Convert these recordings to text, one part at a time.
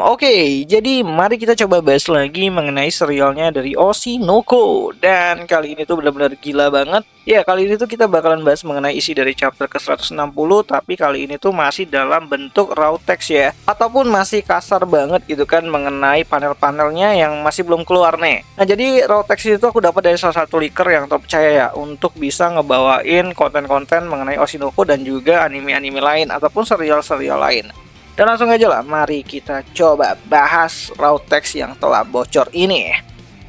Oke, jadi mari kita coba bahas lagi mengenai serialnya dari Oshinoko. Dan kali ini tuh benar-benar gila banget. Ya, kali ini tuh kita bakalan bahas mengenai isi dari chapter ke 160, tapi kali ini tuh masih dalam bentuk raw text ya. Ataupun masih kasar banget gitu kan mengenai panel-panelnya yang masih belum keluar nih. Nah, jadi raw text itu aku dapat dari salah satu leaker yang terpercaya ya untuk bisa ngebawain konten-konten mengenai Oshinoko dan juga anime-anime lain ataupun serial-serial lain. Dan langsung aja lah, mari kita coba bahas raw text yang telah bocor ini.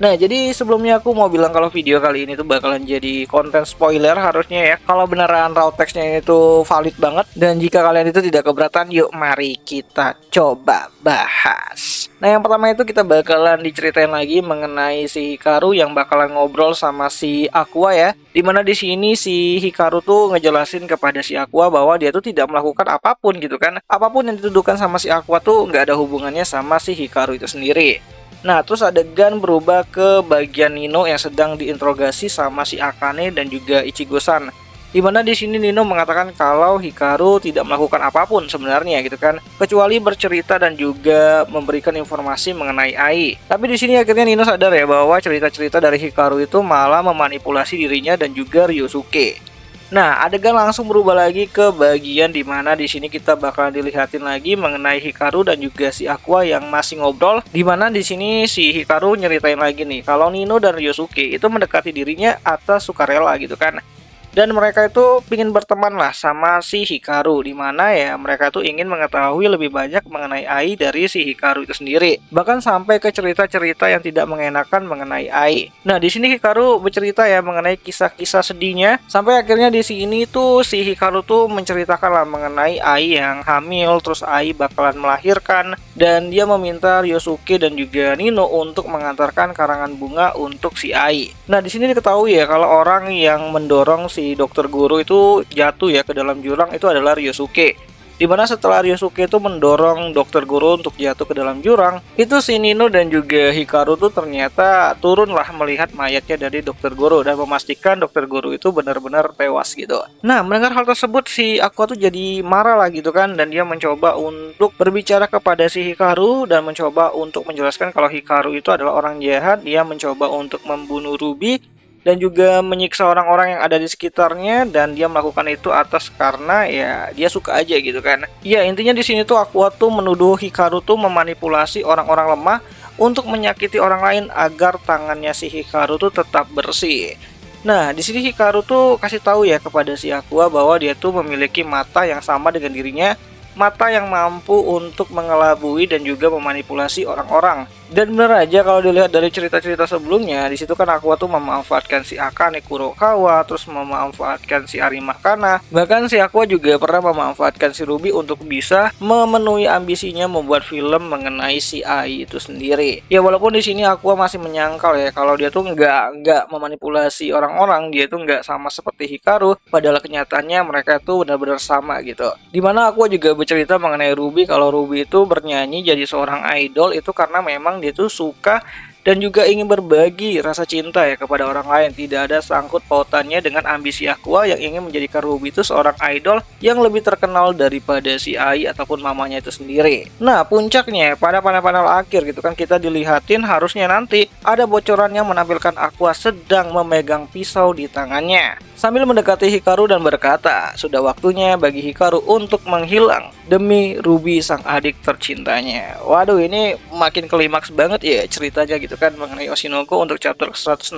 Nah, jadi sebelumnya aku mau bilang kalau video kali ini tuh bakalan jadi konten spoiler harusnya ya. Kalau beneran raw text-nya itu valid banget. Dan jika kalian itu tidak keberatan, yuk mari kita coba bahas. Nah, yang pertama itu kita bakalan diceritain lagi mengenai si Hikaru yang bakalan ngobrol sama si Aqua ya. Dimana di sini si Hikaru tuh ngejelasin kepada si Aqua bahwa dia tuh tidak melakukan apapun gitu kan. Apapun yang dituduhkan sama si Aqua tuh nggak ada hubungannya sama si Hikaru itu sendiri. Nah, terus adegan berubah ke bagian Nino yang sedang diinterogasi sama si Akane dan juga Ichigo-san. Dimana di sini Nino mengatakan kalau Hikaru tidak melakukan apapun sebenarnya gitu kan, kecuali bercerita dan juga memberikan informasi mengenai Ai. Tapi di sini akhirnya Nino sadar ya bahwa cerita-cerita dari Hikaru itu malah memanipulasi dirinya dan juga Ryosuke. Nah, adegan langsung berubah lagi ke bagian dimana di sini kita bakal dilihatin lagi mengenai Hikaru dan juga si Aqua yang masih ngobrol. Dimana di sini si Hikaru nyeritain lagi nih kalau Nino dan Ryosuke itu mendekati dirinya atas sukarela gitu kan. Dan mereka itu ingin berteman lah sama si Hikaru, dimana ya mereka tuh ingin mengetahui lebih banyak mengenai Ai dari si Hikaru itu sendiri. Bahkan sampai ke cerita-cerita yang tidak mengenakan mengenai Ai. Nah, di sini Hikaru bercerita ya mengenai kisah-kisah sedihnya. Sampai akhirnya di sini tuh si Hikaru tuh menceritakan lah mengenai Ai yang hamil, terus Ai bakalan melahirkan. Dan dia meminta Ryosuke dan juga Nino untuk mengantarkan karangan bunga untuk si Ai. Nah, di sini diketahui ya kalau orang yang mendorong si dokter guru itu jatuh ya ke dalam jurang itu adalah Ryosuke. Dimana setelah Ryosuke itu mendorong dokter guru untuk jatuh ke dalam jurang, itu si Nino dan juga Hikaru tuh ternyata turunlah melihat mayatnya dari dokter guru dan memastikan dokter guru itu benar-benar tewas gitu. Nah, mendengar hal tersebut si Aqua tuh jadi marah lah gitu kan, dan dia mencoba untuk berbicara kepada si Hikaru dan mencoba untuk menjelaskan kalau Hikaru itu adalah orang jahat. Dia mencoba untuk membunuh Ruby dan juga menyiksa orang-orang yang ada di sekitarnya, dan dia melakukan itu atas karena ya dia suka aja gitu kan. Ya, intinya di sini tuh Aqua tuh menuduh Hikaru tuh memanipulasi orang-orang lemah untuk menyakiti orang lain agar tangannya si Hikaru tuh tetap bersih. Nah, di sini Hikaru tuh kasih tahu ya kepada si Aqua bahwa dia tuh memiliki mata yang sama dengan dirinya, mata yang mampu untuk mengelabui dan juga memanipulasi orang-orang. Dan bener aja kalau dilihat dari cerita-cerita sebelumnya, di situ kan Aqua tuh memanfaatkan si Akane Kurokawa, terus memanfaatkan si Arima Kana. Bahkan si Aqua juga pernah memanfaatkan si Ruby untuk bisa memenuhi ambisinya membuat film mengenai si Ai itu sendiri. Ya, walaupun di sini Aqua masih menyangkal ya kalau dia tuh nggak memanipulasi orang-orang, dia tuh nggak sama seperti Hikaru, padahal kenyataannya mereka tuh benar-benar sama gitu. Dimana Aqua juga bercerita mengenai Ruby kalau Ruby itu bernyanyi jadi seorang idol itu karena memang dia tuh suka dan juga ingin berbagi rasa cinta ya kepada orang lain. Tidak ada sangkut pautannya dengan ambisi Aqua yang ingin menjadikan Ruby itu seorang idol yang lebih terkenal daripada si Ai ataupun mamanya itu sendiri. Nah, puncaknya pada panel-panel akhir gitu kan kita dilihatin harusnya nanti ada bocoran yang menampilkan Aqua sedang memegang pisau di tangannya sambil mendekati Hikaru dan berkata, sudah waktunya bagi Hikaru untuk menghilang demi Ruby sang adik tercintanya. Waduh, ini makin klimaks banget ya ceritanya gitu kan mengenai Oshinoko untuk chapter 160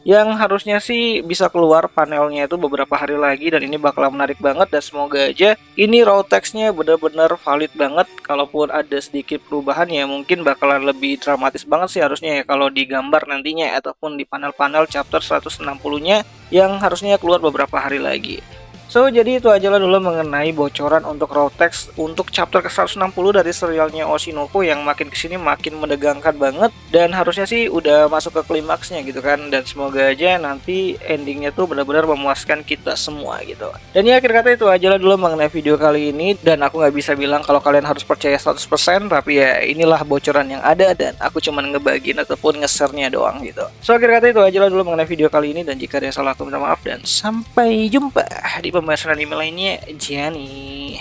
yang harusnya sih bisa keluar panelnya itu beberapa hari lagi, dan ini bakal menarik banget. Dan semoga aja ini raw text-nya benar-benar valid banget. Kalaupun ada sedikit perubahan ya mungkin bakalan lebih dramatis banget sih harusnya ya kalau digambar nantinya ataupun di panel-panel chapter 160-nya yang harusnya keluar beberapa hari lagi. So, jadi itu aja lah dulu mengenai bocoran untuk raw text untuk chapter ke 160 dari serialnya Oshinoko yang makin kesini makin menegangkan banget, dan harusnya sih udah masuk ke klimaksnya gitu kan. Dan semoga aja nanti endingnya tuh benar-benar memuaskan kita semua gitu. Dan ya, akhir kata itu aja lah dulu mengenai video kali ini, dan aku nggak bisa bilang kalau kalian harus percaya 100%, tapi ya inilah bocoran yang ada dan aku cuman ngebagiin ataupun nge-share-nya doang gitu. So, akhir kata itu aja lah dulu mengenai video kali ini, dan jika ada yang salah aku minta maaf dan sampai jumpa di pembahasan anime lainnya. Jani.